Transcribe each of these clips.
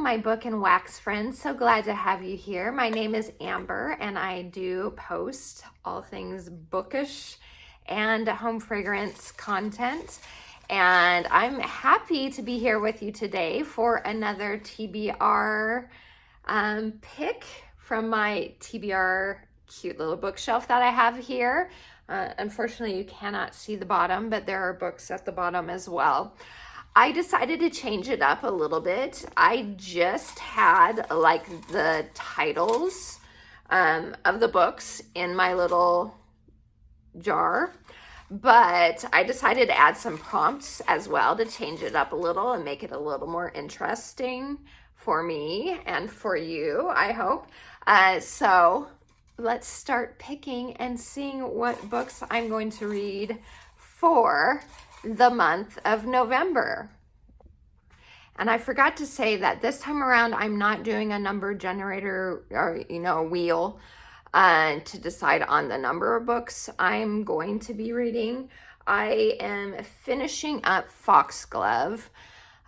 my book and wax friends. So glad to have you here. My name is Amber, and I do post all things bookish and home fragrance content. And I'm happy to be here with you today for another TBR pick from my TBR cute little bookshelf that I have here. Unfortunately, you cannot see the bottom, but there are books at the bottom as well. I decided to change it up a little bit. I just had like the titles of the books in my little jar, but I decided to add some prompts as well to change it up a little and make it a little more interesting for me and for you, I hope. So let's start picking and seeing what books I'm going to read for the month of November. And I forgot to say that this time around, I'm not doing a number generator or, wheel to decide on the number of books I'm going to be reading. I am finishing up Foxglove.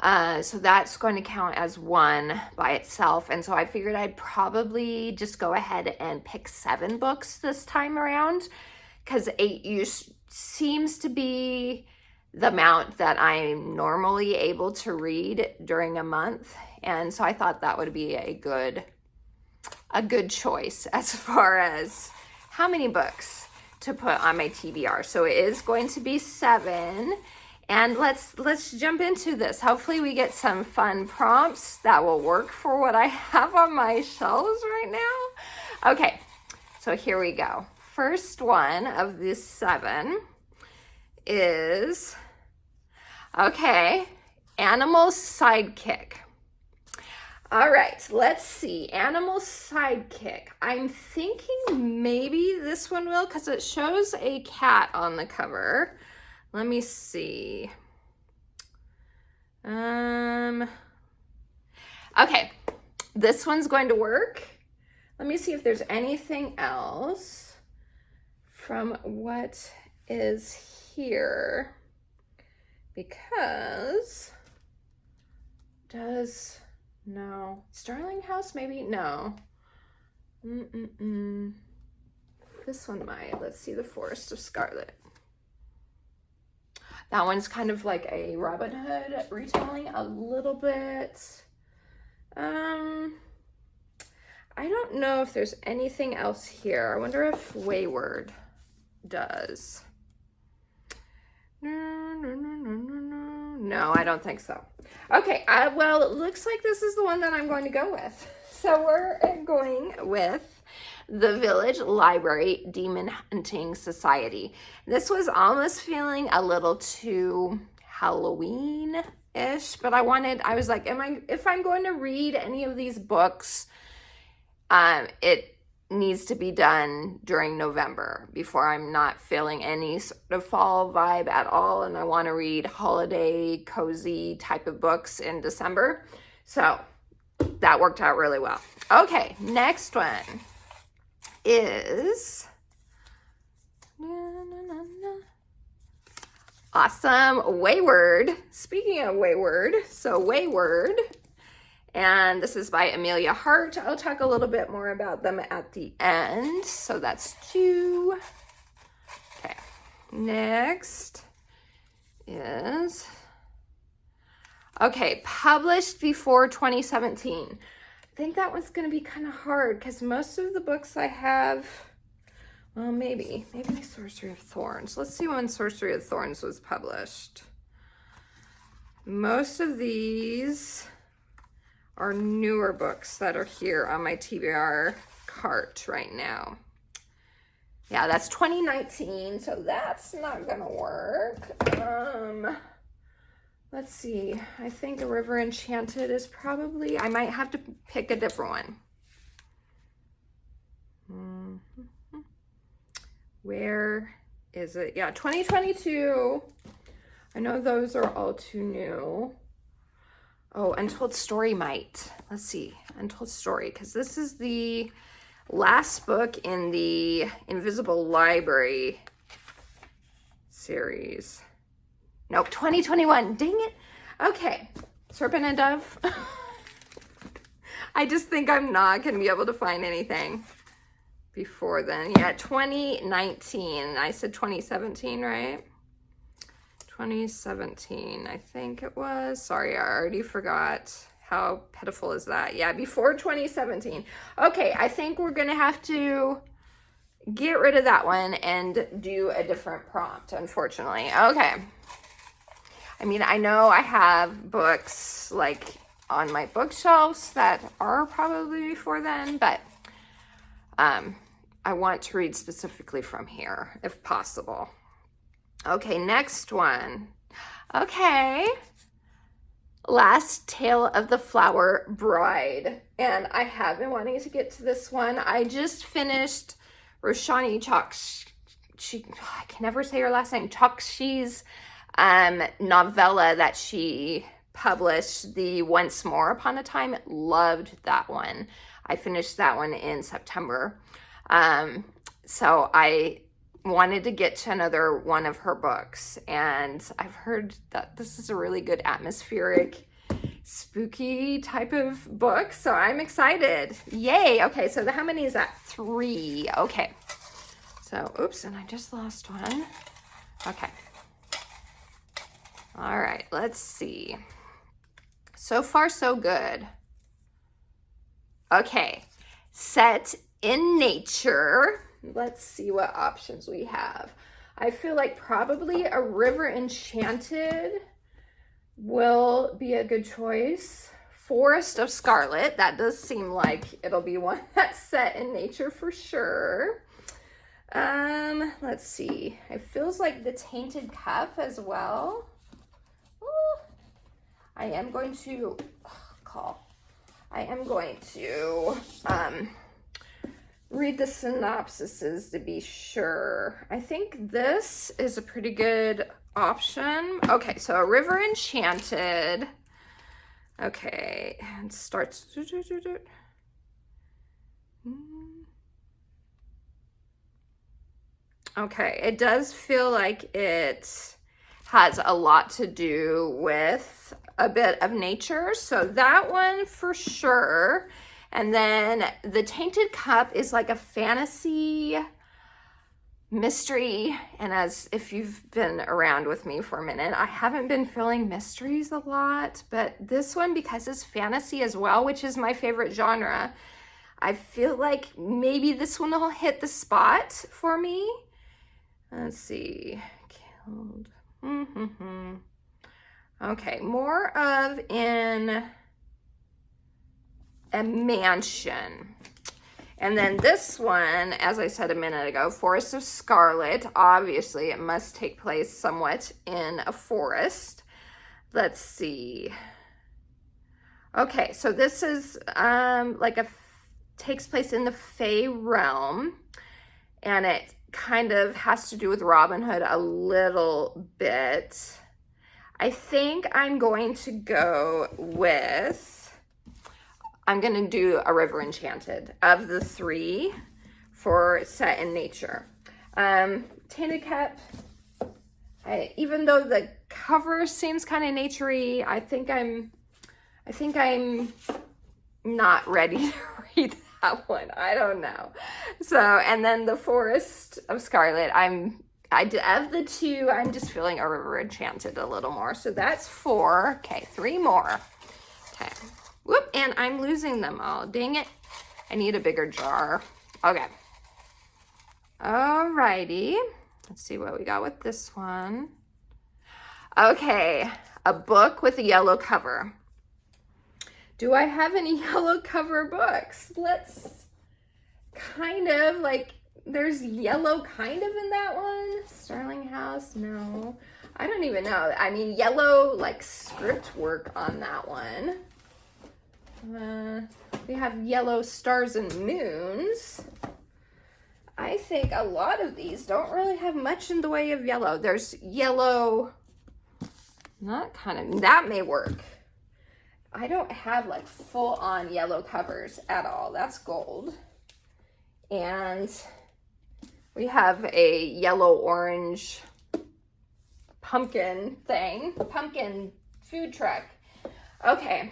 So that's going to count as one by itself. And so I figured I'd probably just go ahead and pick 7 books this time around, because 8 seems to be the amount that I'm normally able to read during a month. And so I thought that would be a good choice as far as how many books to put on my TBR. So it is going to be 7. And let's jump into this. Hopefully we get some fun prompts that will work for what I have on my shelves right now. Okay, so here we go. First one of these 7 is, Animal Sidekick. All right, let's see. Animal Sidekick. I'm thinking maybe this one will, because it shows a cat on the cover. Let me see. Okay, this one's going to work. Let me see if there's anything else from what is here, because no, Starling House, maybe? No. This one might. Let's see, The Forest of Scarlet. That one's kind of like a Robin Hood retelling a little bit. I don't know if there's anything else here. I wonder if Wayward does. No, I don't think so. Okay, well, it looks like this is the one that I'm going to go with. So we're going with The Village Library Demon Hunting Society. This was almost feeling a little too Halloween-ish, but I was like, if I'm going to read any of these books, it needs to be done during November, before I'm not feeling any sort of fall vibe at all, and I want to read holiday, cozy type of books in December. So that worked out really well. Okay, next one is awesome, Wayward. Speaking of Wayward, so Wayward, and this is by Amelia Hart. I'll talk a little bit more about them at the end. So that's 2. Okay, next is, published before 2017. I think that one's going to be kind of hard, because most of the books I have, well, maybe Sorcery of Thorns. Let's see when Sorcery of Thorns was published. Most of these are newer books that are here on my TBR cart right now. Yeah, that's 2019, so that's not gonna work. Let's see, I think A River Enchanted is probably, I might have to pick a different one. Where is it? Yeah, 2022. I know those are all too new. Oh, Untold Story might. Let's see, Untold Story, because this is the last book in the Invisible Library series. Nope, 2021. Dang it. Okay, Serpent and Dove. I just think I'm not going to be able to find anything before then. Yeah, 2019. I said 2017, right? 2017, I think it was. Sorry, I already forgot. How pitiful is that? Yeah, before 2017. Okay, I think we're going to have to get rid of that one and do a different prompt, unfortunately. Okay. I mean, I know I have books like on my bookshelves that are probably before then, but I want to read specifically from here if possible. Okay, next one. Okay. Last Tale of the Flower Bride. And I have been wanting to get to this one. I just finished Roshani I can never say her last name, Chakshi's novella that she published, the Once More Upon a Time. Loved that one. I finished that one in September. So I wanted to get to another one of her books, and I've heard that this is a really good atmospheric, spooky type of book, so I'm excited. Yay. Okay, so how many is that? 3. Okay, so oops, and I just lost one. Okay, all right, let's see. So far so good. Okay, set in nature. Let's see what options we have. I feel like probably A River Enchanted will be a good choice. Forest of Scarlet, that does seem like it'll be one that's set in nature for sure. Let's see. It feels like The Tainted Cup as well. Ooh. I am going to read the synopsises to be sure. I think this is a pretty good option. Okay, so A River Enchanted. Okay, and starts. Okay, it does feel like it has a lot to do with a bit of nature, so that one for sure. And then The Tainted Cup is like a fantasy mystery, and as if you've been around with me for a minute, I haven't been feeling mysteries a lot, but this one, because it's fantasy as well, which is my favorite genre, I feel like maybe this one will hit the spot for me. Let's see. Killed. Okay, more of in a mansion. And then this one, as I said a minute ago, Forest of Scarlet. Obviously, it must take place somewhat in a forest. Let's see. Okay, so this is takes place in the Fae realm, and it kind of has to do with Robin Hood a little bit. I think I'm going to go with, I'm going to do A River Enchanted of the 3 for set in nature. Tainted Cup, even though the cover seems kind of naturey, I think I'm not ready to read that one. I don't know. So, and then the Forest of Scarlet, of the 2, I'm just feeling A River Enchanted a little more. So that's 4. Okay, 3 more. Okay. Whoop, and I'm losing them all. Dang it. I need a bigger jar. Okay. Alrighty. Let's see what we got with this one. Okay, a book with a yellow cover. Do I have any yellow cover books? Let's kind of like, there's yellow kind of in that one. Sterling House, no. I don't even know. I mean, yellow like script work on that one. We have Yellow Stars and Moons. I think a lot of these don't really have much in the way of yellow. There's yellow, that may work. I don't have like full on yellow covers at all. That's gold. And we have a yellow orange pumpkin thing, pumpkin food truck. Okay.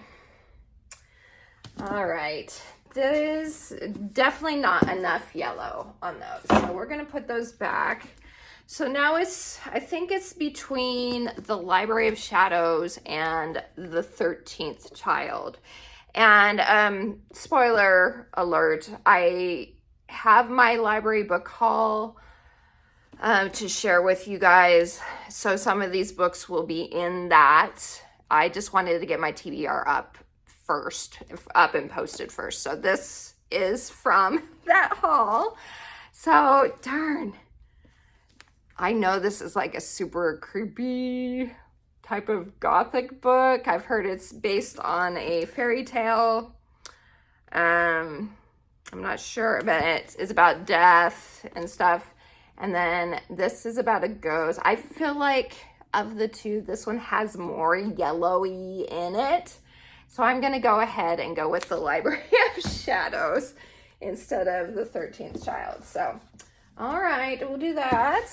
All right. There's definitely not enough yellow on those. So we're going to put those back. So now I think it's between the Library of Shadows and the 13th Child. And spoiler alert, I have my library book haul to share with you guys. So some of these books will be in that. I just wanted to get my TBR up and posted first. So this is from that haul. So darn. I know this is like a super creepy type of gothic book. I've heard it's based on a fairy tale. I'm not sure, but it's about death and stuff. And then this is about a ghost. I feel like of the two, this one has more yellowy in it. So I'm going to go ahead and go with the Library of Shadows instead of the 13th Child. So, all right, we'll do that.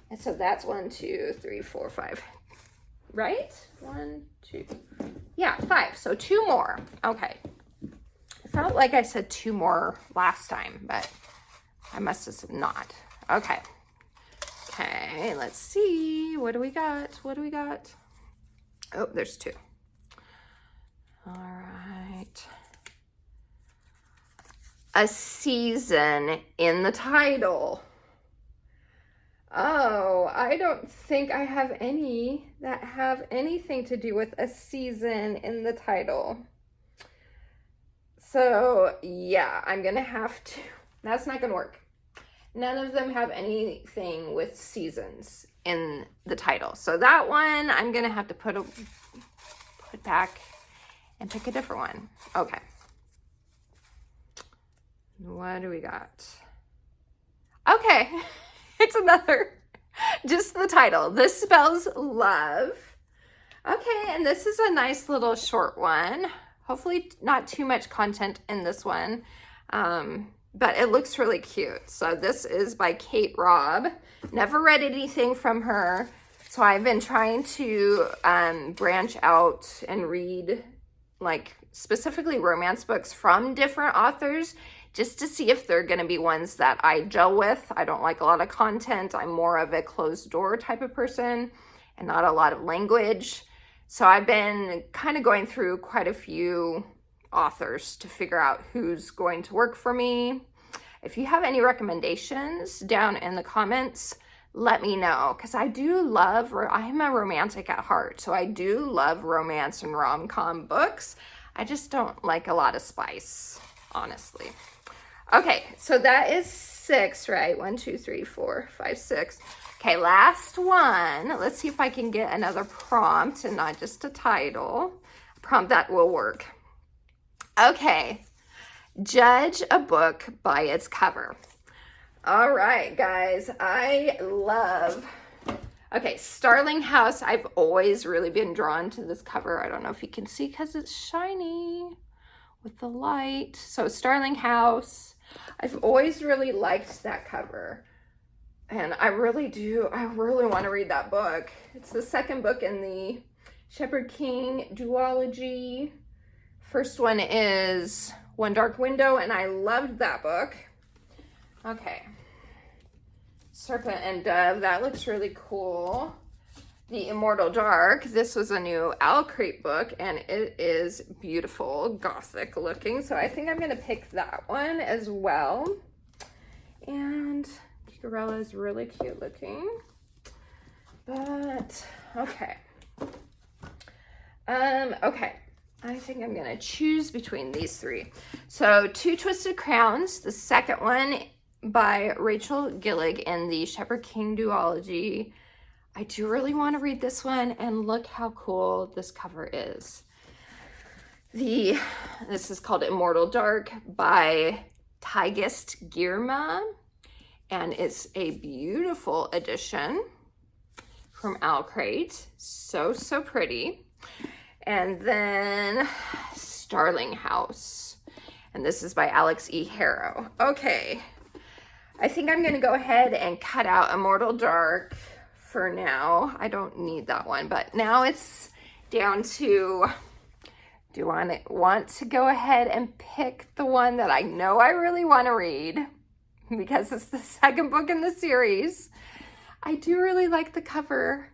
And so that's 1, 2, 3, 4, 5, right? 1, 2, yeah, 5. So 2 more. Okay. I felt like I said 2 more last time, but I must have not. Okay. Okay, let's see. What do we got? What do we got? Oh, there's 2. All right. A season in the title. Oh, I don't think I have any that have anything to do with a season in the title. So, yeah, I'm going to have to. That's not going to work. None of them have anything with seasons in the title. So that one, I'm going to have to put back and pick a different one. Okay. What do we got? Okay. It's another, just the title. This spells love. Okay, and this is a nice little short one. Hopefully not too much content in this one, but it looks really cute. So this is by Kate Robb. Never read anything from her, so I've been trying to branch out and read like specifically romance books from different authors, just to see if they're going to be ones that I gel with. I don't like a lot of content. I'm more of a closed door type of person and not a lot of language. So I've been kind of going through quite a few authors to figure out who's going to work for me. If you have any recommendations down in the comments, let me know, because I do love, I'm a romantic at heart, so I do love romance and rom-com books. I just don't like a lot of spice, honestly. Okay, so that is 6, right? 1, 2, 3, 4, 5, 6. Okay, last one. Let's see if I can get another prompt and not just a title. A prompt that will work. Okay, judge a book by its cover. All right, guys, I love, okay, Starling House. I've always really been drawn to this cover. I don't know if you can see because it's shiny with the light. So Starling House. I've always really liked that cover, and I really want to read that book. It's the second book in the Shepherd King duology. First one is One Dark Window, and I loved that book. Okay. Serpent and Dove, that looks really cool. The Immortal Dark, this was a new Owl Crate book, and it is beautiful, gothic looking. So I think I'm going to pick that one as well. And Cucurella is really cute looking. But, okay. Okay. I think I'm going to choose between these 3. So, Two Twisted Crowns, the second one by Rachel Gillig in the Shepherd King duology. I do really want to read this one, and look how cool this cover is. This is called Immortal Dark by Tigist Girma, and it's a beautiful edition from Owl Crate. So pretty. And then Starling House, and this is by Alex E. Harrow. Okay, I think I'm going to go ahead and cut out Immortal Dark for now. I don't need that one, but now it's down to Do you want to go ahead and pick the one that I know I really want to read because it's the second book in the series? I do really like the cover,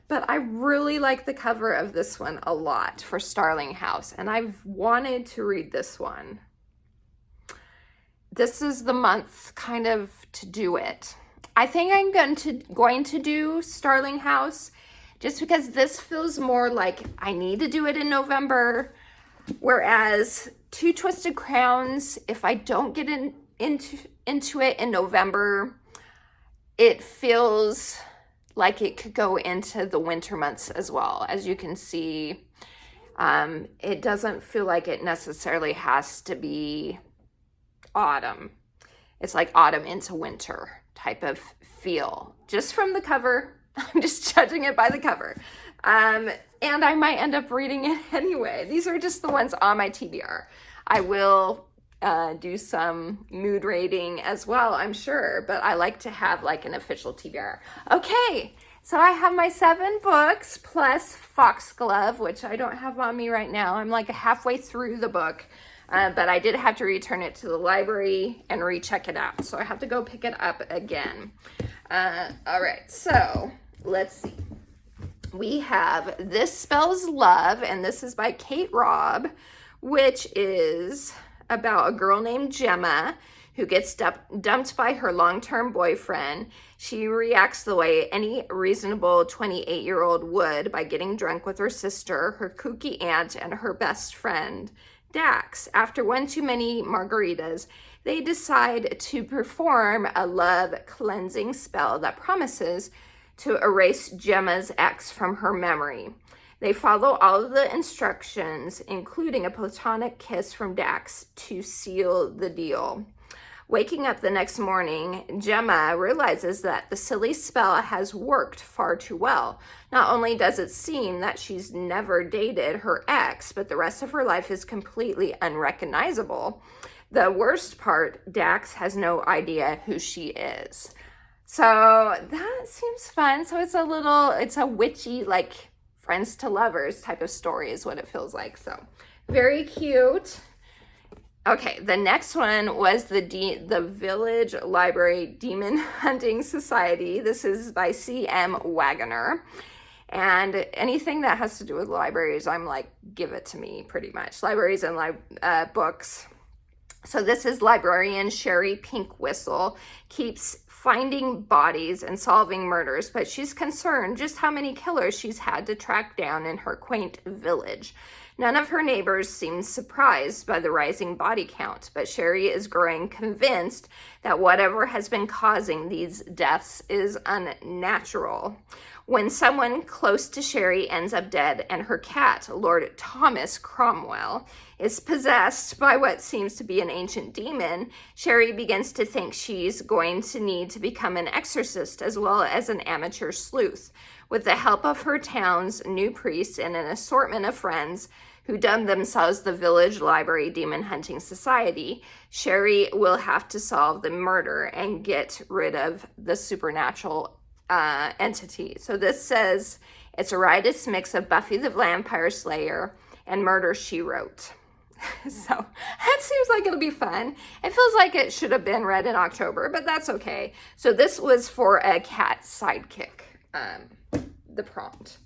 but I really like the cover of this one a lot for Starling House, and I've wanted to read this one. This is the month kind of to do it. I think I'm going to do Starling House just because this feels more like I need to do it in November, whereas Two Twisted Crowns, if I don't get into it in November, it feels like it could go into the winter months as well. As you can see, it doesn't feel like it necessarily has to be autumn. It's like autumn into winter type of feel, just from the cover. I'm just judging it by the cover. And I might end up reading it anyway. These are just the ones on my TBR. I will do some mood rating as well, I'm sure, but I like to have like an official TBR. Okay, so I have my 7 books plus Foxglove, which I don't have on me right now. I'm like halfway through the book, but I did have to return it to the library and recheck it out. So I have to go pick it up again. All right, so let's see. We have This Spells Love, and this is by Kate Robb, which is about a girl named Gemma who gets dumped by her long-term boyfriend. She reacts the way any reasonable 28-year-old would by getting drunk with her sister, her kooky aunt, and her best friend, Dax. After one too many margaritas, they decide to perform a love cleansing spell that promises to erase Gemma's ex from her memory. They follow all of the instructions, including a platonic kiss from Dax, to seal the deal. Waking up the next morning, Gemma realizes that the silly spell has worked far too well. Not only does it seem that she's never dated her ex, but the rest of her life is completely unrecognizable. The worst part, Dax has no idea who she is. So that seems fun. So it's a witchy, like friends to lovers type of story is what it feels like. So very cute. Okay, the next one was the Village Library Demon Hunting Society. This is by C.M. Wagoner. And anything that has to do with libraries, I'm like, give it to me pretty much. Libraries and books. So this is librarian Sherry Pinkwhistle keeps finding bodies and solving murders, but she's concerned just how many killers she's had to track down in her quaint village. None of her neighbors seem surprised by the rising body count, but Sherry is growing convinced that whatever has been causing these deaths is unnatural. When someone close to Sherry ends up dead and her cat, Lord Thomas Cromwell, is possessed by what seems to be an ancient demon, Sherry begins to think she's going to need to become an exorcist as well as an amateur sleuth. With the help of her town's new priest and an assortment of friends who dubbed themselves the Village Library Demon Hunting Society, Sherry will have to solve the murder and get rid of the supernatural entity. So this says it's a riotous mix of Buffy the Vampire Slayer and Murder, She Wrote. So that seems like it'll be fun. It feels like it should have been read in October, but that's okay. So this was for a cat sidekick, the prompt.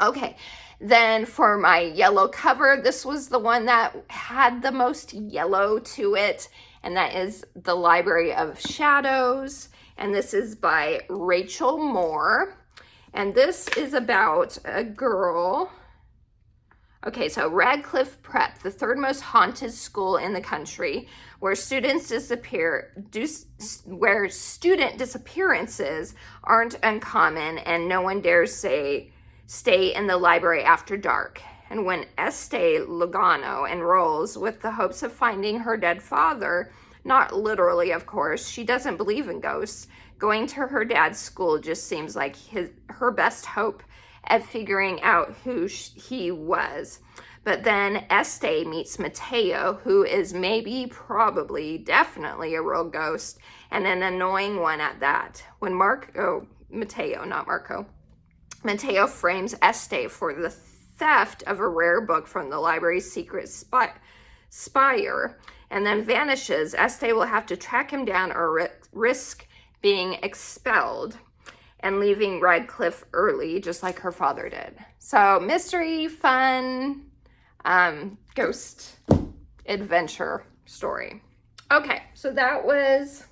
Okay, then for my yellow cover, this was the one that had the most yellow to it, and that is The Library of Shadows. And this is by Rachel Moore. And this is about a girl. Okay, so Radcliffe Prep, the third most haunted school in the country, where student disappearances aren't uncommon and no one dares stay in the library after dark. And when Estee Logano enrolls with the hopes of finding her dead father, not literally, of course, she doesn't believe in ghosts. Going to her dad's school just seems like her best hope at figuring out who he was. But then Estee meets Mateo, who is maybe, probably, definitely a real ghost, and an annoying one at that. When Mateo frames Estee for the theft of a rare book from the library's secret spire and then vanishes, Estee will have to track him down or risk being expelled and leaving Redcliffe early, just like her father did. So mystery, fun, ghost adventure story. Okay, so that was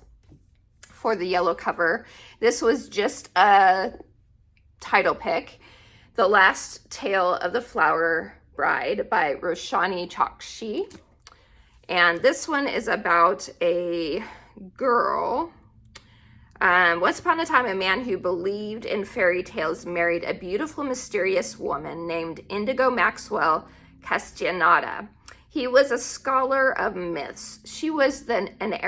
for the yellow cover. This was just a title pick. The Last Tale of the Flower Bride by Roshani Chokshi. And this one is about a girl. Once upon a time, a man who believed in fairy tales married a beautiful, mysterious woman named Indigo Maxwell Castaneda. He was a scholar of myths. She was then an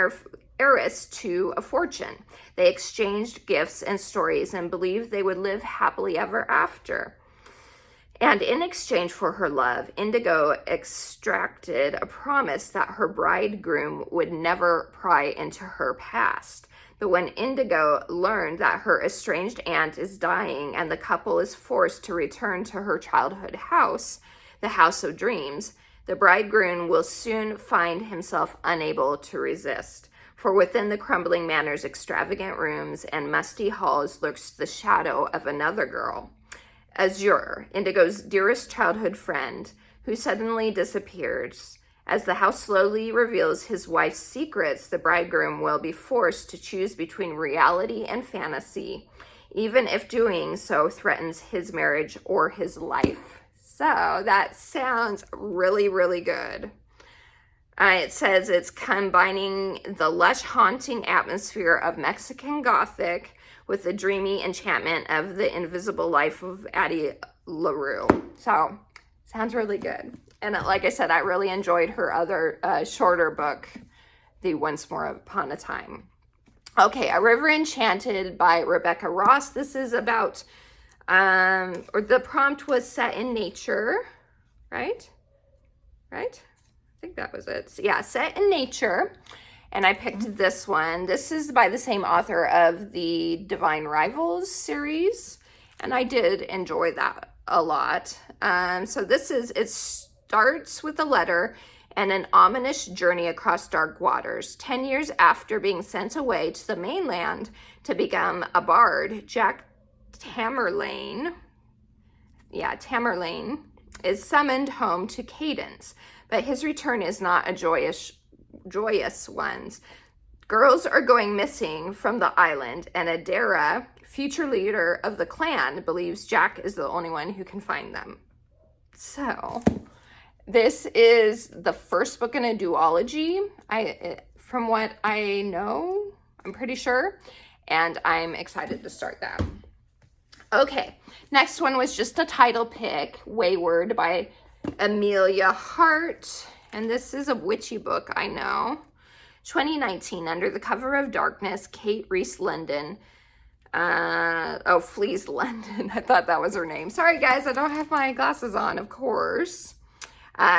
heiress to a fortune. They exchanged gifts and stories and believed they would live happily ever after. And in exchange for her love, Indigo extracted a promise that her bridegroom would never pry into her past. But when Indigo learned that her estranged aunt is dying and the couple is forced to return to her childhood house, the House of Dreams, the bridegroom will soon find himself unable to resist. For within the crumbling manor's extravagant rooms and musty halls lurks the shadow of another girl, Azure, Indigo's dearest childhood friend, who suddenly disappears. As the house slowly reveals his wife's secrets, the bridegroom will be forced to choose between reality and fantasy, even if doing so threatens his marriage or his life. So that sounds really, really good. It says it's combining the lush, haunting atmosphere of Mexican Gothic with the dreamy enchantment of the invisible life of Addie LaRue. So, sounds really good. And like I said, I really enjoyed her other shorter book, The Once More Upon a Time. Okay, A River Enchanted by Rebecca Ross. This is about, or the prompt was set in nature, right? Right? I think that was it. So, yeah, set in nature. And I picked this one. This is by the same author of the Divine Rivals series. And I did enjoy that a lot. So this is, it starts with a letter and an ominous journey across dark waters. 10 years after being sent away to the mainland to become a bard, Jack Tamerlane is summoned home to Cadence. But his return is not a joyous ones. Girls are going missing from the island, and Adara, future leader of the clan, believes Jack is the only one who can find them. So, this is the first book in a duology, from what I know, I'm pretty sure, and I'm excited to start that. Okay, next one was just a title pick, Wayward by Amelia Hart. And this is a witchy book, I know. 2019, Under the Cover of Darkness, Kate Reese London. Flees London. I thought that was her name. Sorry, guys, I don't have my glasses on, of course.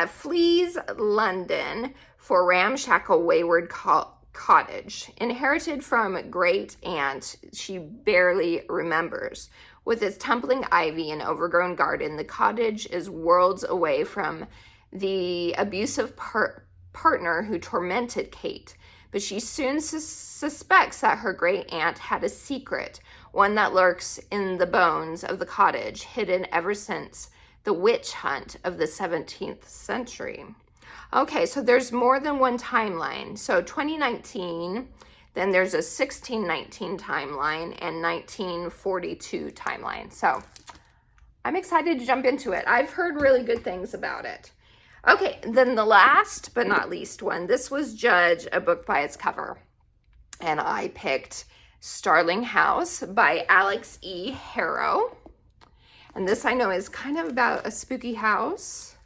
Flees London for ramshackle wayward cottage. Inherited from great aunt she barely remembers. With its tumbling ivy and overgrown garden, the cottage is worlds away from the abusive partner who tormented Kate, but she soon suspects that her great aunt had a secret, one that lurks in the bones of the cottage, hidden ever since the witch hunt of the 17th century. Okay, so there's more than one timeline. So 2019, then there's a 1619 timeline and 1942 timeline. So I'm excited to jump into it. I've heard really good things about it. Okay, then the last but not least one. This was Judge a Book by Its Cover. And I picked Starling House by Alex E. Harrow. And this I know is kind of about a spooky house.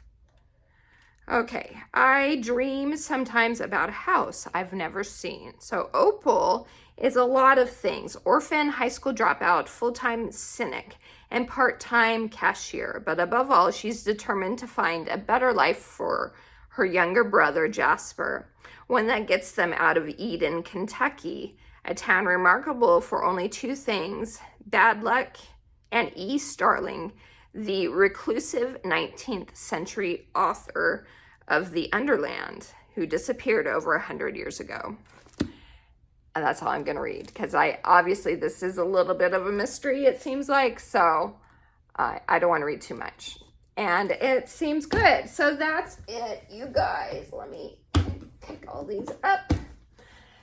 Okay, I dream sometimes about a house I've never seen. So Opal is a lot of things. Orphan, high school dropout, full-time cynic, and part-time cashier. But above all, she's determined to find a better life for her younger brother, Jasper, one that gets them out of Eden, Kentucky, a town remarkable for only two things, bad luck and Starling, the reclusive 19th century author of The Underland, who disappeared over 100 years ago. And that's all I'm going to read, because obviously this is a little bit of a mystery, it seems like, so I don't want to read too much. And it seems good. So that's it, you guys. Let me pick all these up.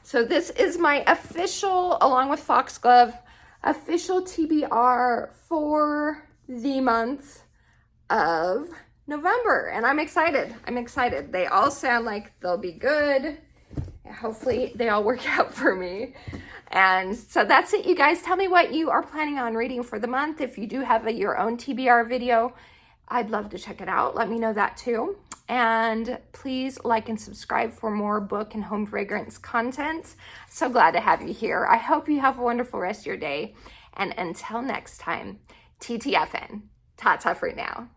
So this is my official, along with Foxglove, official TBR for the month of November. And I'm excited. I'm excited. They all sound like they'll be good. Hopefully they all work out for me. And so that's it, you guys. Tell me what you are planning on reading for the month. If you do have your own TBR video, I'd love to check it out. Let me know that too. And please like and subscribe for more book and home fragrance content. So glad to have you here. I hope you have a wonderful rest of your day. And until next time, TTFN. Ta-ta for now.